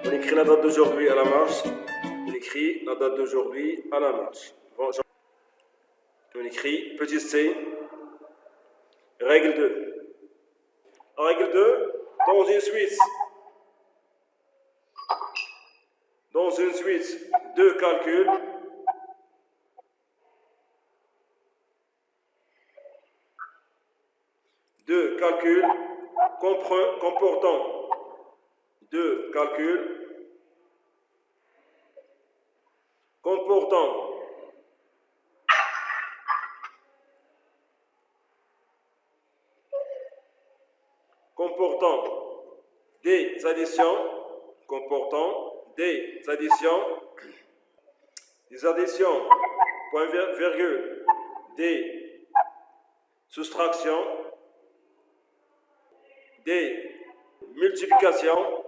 On écrit la date d'aujourd'hui à la marche. On écrit la date d'aujourd'hui à la marche. Bon, on écrit petit c, règle 2. Règle 2, dans une suite de calculs, comportant deux calculs comportant des additions, point virgule, des soustractions, des multiplications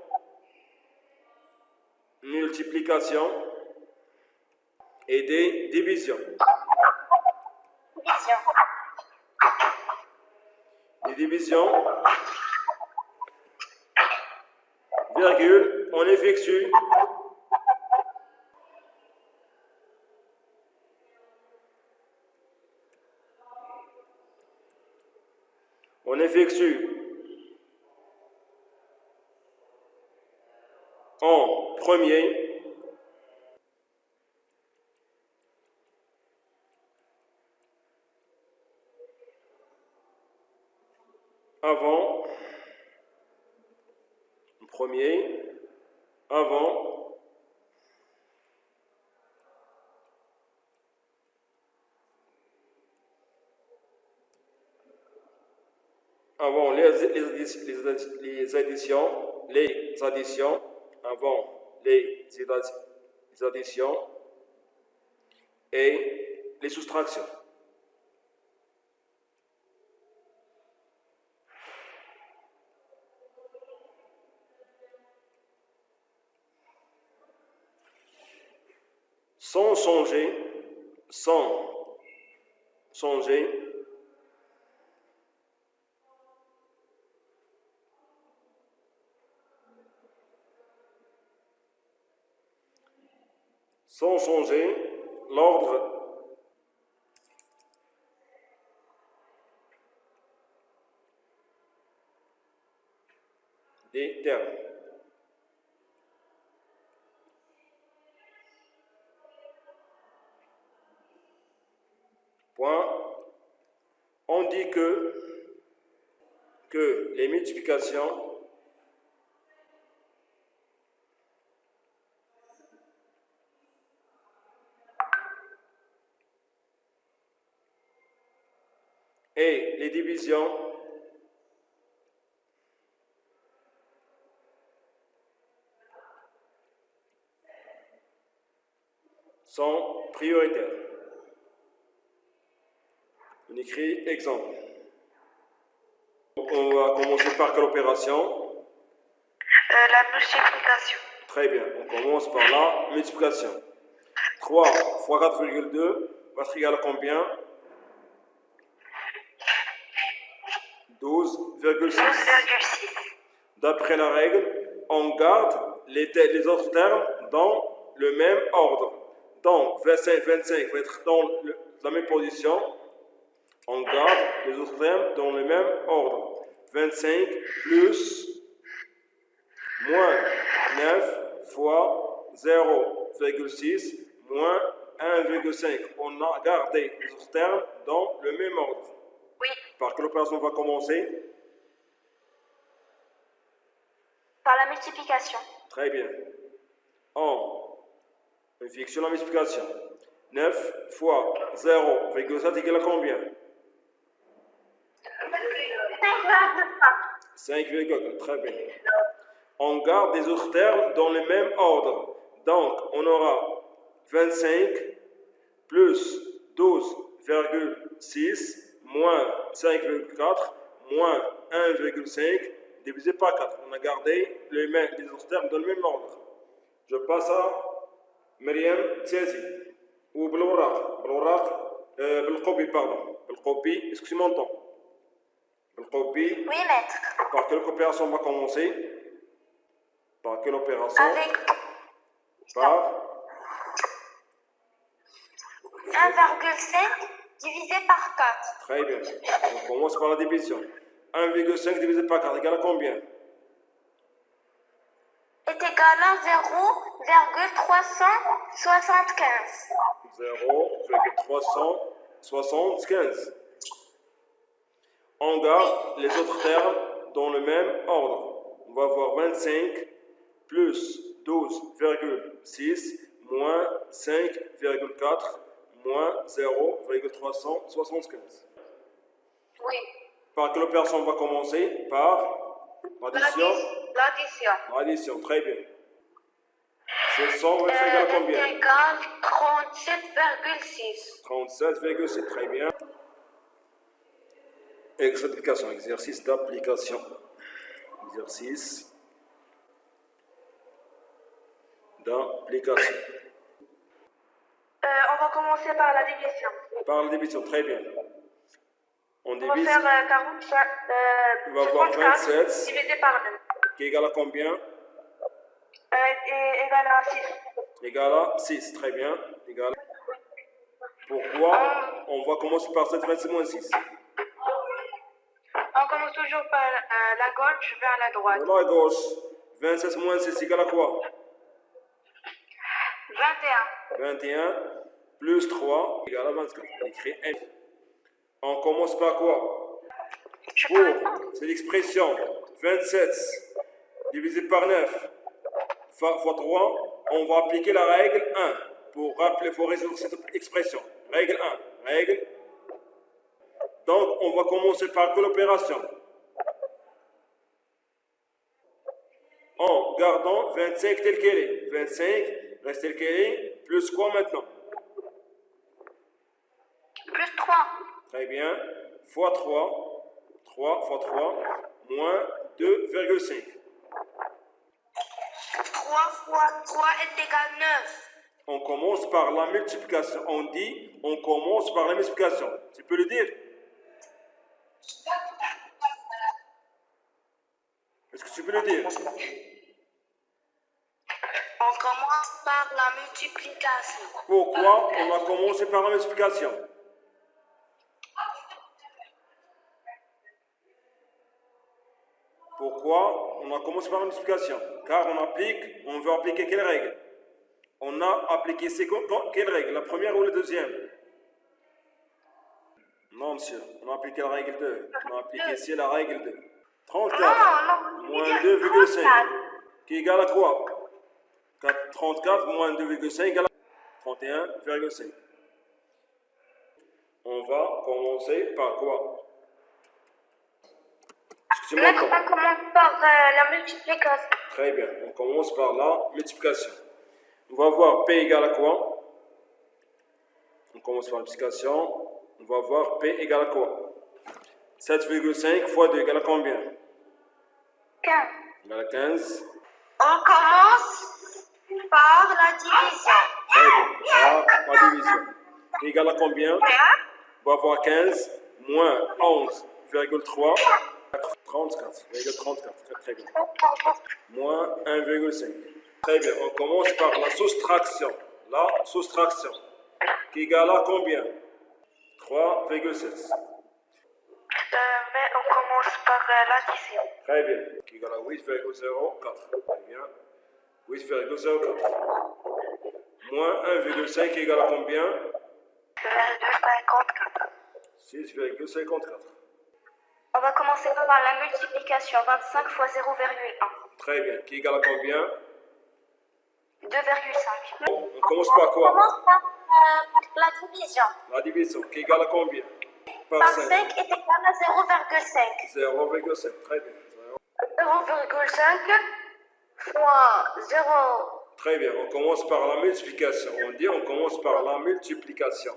et des divisions. Des divisions, virgule, on effectue en premier avant les additions et les soustractions. Sans songer l'ordre des termes. On dit que les multiplications et les divisions sont prioritaires. On écrit exemple. On va commencer par quelle opération? La multiplication. Très bien, on commence par la multiplication. 3 fois 4,2 va être égal à combien? 12,6. D'après la règle, on garde les autres termes dans le même ordre. Donc, 25 va être dans la même position. On garde les autres termes dans le même ordre. 25 plus moins 9 fois 0,6 moins 1,5. On a gardé les autres termes dans le même ordre. Oui. Par quelle opération on va commencer? Par la multiplication. Très bien. On fixe la multiplication. 9 fois 0,7 égale à combien? 5,4. Très bien. On garde les autres termes dans le même ordre. Donc, on aura 25 plus 12,6 moins 5,4 moins 1,5 divisé par 4. On a gardé les autres termes dans le même ordre. Je passe à Myriam Tiazi. Ou بالقبي, excusez mon temps. القبي. Oui, maître. Par quelle opération on va commencer? Par quelle opération? Avec Par 1,5 divisé par 4. Très bien. On commence par la division. 1,5 divisé par 4 égale à combien? Est égal à 0,375. 0,375. On garde les autres termes dans le même ordre. On va avoir 25 plus 12,6 moins 5,4 moins 0,375. Oui. Par quelle opération on va commencer? Par l'addition. L'addition. L'addition, très bien. C'est 100 va être égal à combien? Est égal 37,6. 37,7, très bien. Exercice d'application. Exercice d'application. On va commencer par la division. Par la division, très bien. On On va divise, faire 45, on va avoir 54 27 divisé par 2. qui est égal à combien? Et égal à 6. Égal à 6, très bien. Égal. Pourquoi? On va commencer par 7, 26 moins 6. On commence toujours par la gauche vers la droite. De la gauche, 26 moins 6 égale à quoi? 21. 21 plus 3 égale à 24. On écrit 1. On commence par quoi? C'est l'expression 27 divisé par 9 fois 3. On va appliquer la règle 1 pour résoudre cette expression. Règle 1. Règle. Donc, on va commencer par quelle opération? En gardant 25 tel qu'elle est. 25 reste tel qu'elle est. Plus quoi maintenant? Plus 3. Très bien. Fois 3. 3 fois 3. Moins 2,5. 3 fois 3 est égal à 9. On commence par la multiplication. On dit, on commence par la multiplication. Tu peux le dire? Est-ce que tu peux le dire? On commence par la multiplication. Pourquoi on a commencé par la multiplication? Pourquoi on a commencé par la multiplication? Car on veut appliquer quelle règle? On a appliqué quelle règle? La première ou la deuxième? Non, monsieur. On a appliqué la règle 2. On a appliqué ici la règle 2. 34 moins 2,5 qui est égal à quoi? 34 moins 2,5 égale à 31,5. On va commencer par quoi? Maître, on commence par la multiplication. Très bien. On commence par la multiplication. On va voir P égale à quoi? On commence par la multiplication. On va voir P égale à quoi? 7,5 fois 2 égale à combien? 15. Égale à 15. On commence par la division. Très bien. Par la division. P égale à combien? On va avoir 15 moins 11,3. 34,34. Très bien. Moins 1,5. Très bien. On commence par la soustraction. La soustraction. Qui est égale à combien? 3,7. Mais on commence par l'addition. Très bien. Qui est égal à 8,04. Très bien. 8,04. Moins 1,5 égale à combien? 2,54. 6,54. On va commencer par la multiplication. 25 fois 0,1. Très bien. Qui est égal à combien? 2,5. On commence par On quoi? commence par la division. La division. Qui est égal à combien? Par Par 5. 5 est égal à 0,5. 0,5. Très bien. 0,5 fois 0. Très bien. On commence par la multiplication. On dit on commence par la multiplication.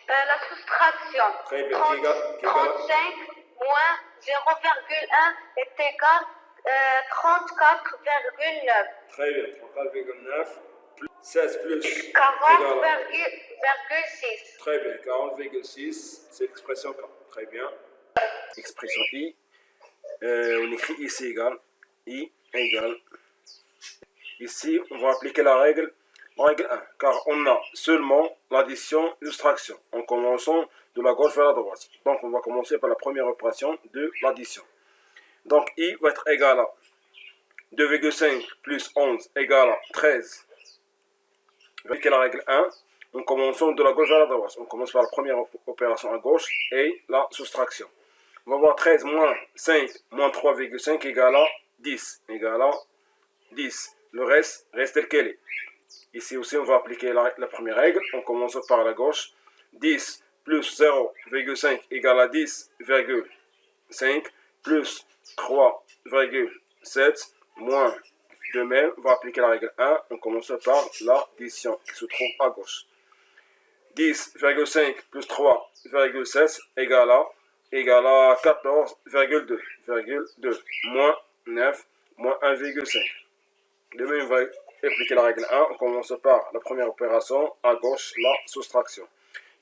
La soustraction. Très bien. 35 moins 0,1 est égal à 34,9. Très bien. 34,9 plus 16 plus. 40,6. Très bien. 40,6. C'est l'expression 40. Très bien. expression I. On écrit ici égale. I égale. Ici, on va appliquer la règle 1, car on a seulement l'addition et soustraction, en commençant de la gauche vers la droite. Donc, on va commencer par la première opération de l'addition. Donc, I va être égal à 2,5 plus 11 égale à 13. On va appliquer la règle 1, en commençant de la gauche vers la droite. On commence par la première opération à gauche et la soustraction. On va voir 13 moins 5 moins 3,5 égale à 10. Égale à 10. Le reste tel quel est. Ici aussi, on va appliquer la première règle. On commence par la gauche. 10 plus 0,5 égale à 10,5 plus 3,7 moins de même. On va appliquer la règle 1. On commence par l'addition qui se trouve à gauche. 10,5 plus 3,7 égale à 14,2 moins 9 moins 1,5. De même, on va appliquer la règle 1. On commence par la première opération, à gauche, la soustraction.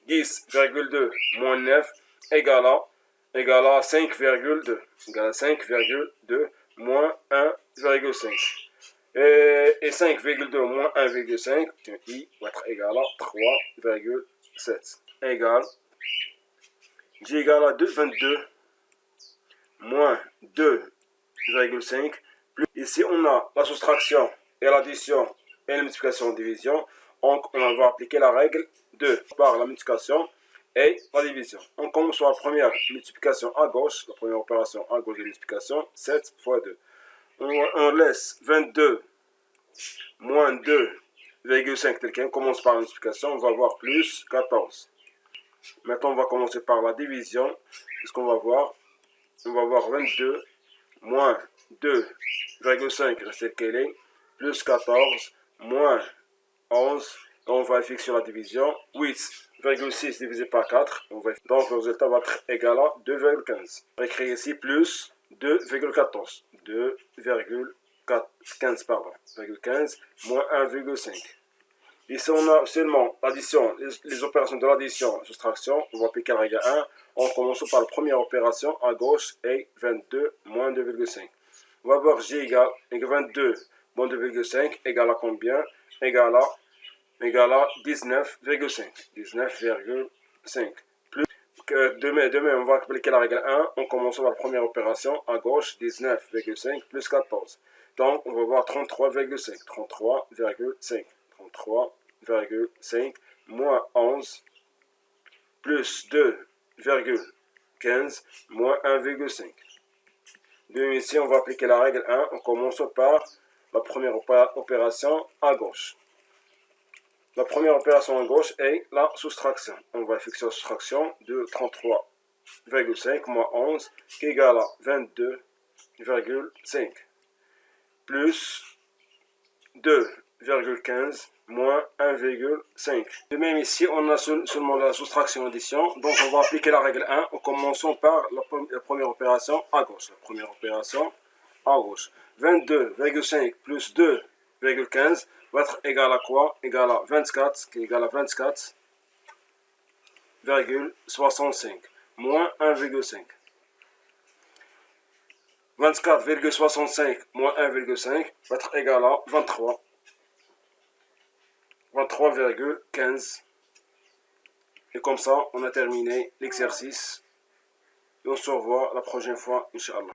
10,2 moins 9 égale à 5,2. Égale à 5,2 moins 1,5. Et 5,2 moins 1,5, I va être égal à 3,7. Égal, J égale à 22 moins 2,5. Ici, on a la soustraction et l'addition et la multiplication en division. Donc, on va appliquer la règle 2 par la multiplication et la division. On commence par la première multiplication à gauche, la première opération à gauche de multiplication, 7 fois 2. On laisse 22 moins 2,5 tel quel. On commence par la multiplication, on va voir plus 14. Maintenant, on va commencer par la division. Qu'est-ce qu'on va voir? On va voir 22 moins 2,5 reste tel qu'elle est, plus 14, moins 11, on va effectuer sur la division, 8,6 divisé par 4, donc le résultat va être égal à 2,15. On va écrire ici plus 2,14, 2,15 pardon, 15 moins 1,5. Ici on a seulement l'addition, les opérations de l'addition, la soustraction, on va appliquer la règle 1, on commence par la première opération à gauche et 22 moins 2,5. On va voir J égale 22 moins 2,5 égale à combien? Égale à 19,5. 19,5. Plus que demain, on va appliquer la règle 1. On commence par la première opération à gauche, 19,5 plus 14. Donc, on va voir 33,5. 33,5. 33,5 moins 11 plus 2,15 moins 1,5. Ici, on va appliquer la règle 1. On commence par la première opération à gauche. La première opération à gauche est la soustraction. On va effectuer la soustraction de 33,5 moins 11 qui est égal à 22,5 plus 2,15 moins 1,5. De même ici, on a seulement la soustraction addition. Donc on va appliquer la règle 1 en commençant par la première opération à gauche. La première opération à gauche. 22,5 plus 2,15 va être égal à quoi? Égal à 24, qui est égal à 24,65 moins 1,5. 24,65 moins 1,5 va être égal à 23,15. Et comme ça, on a terminé l'exercice. Et on se revoit la prochaine fois, Inch'Allah.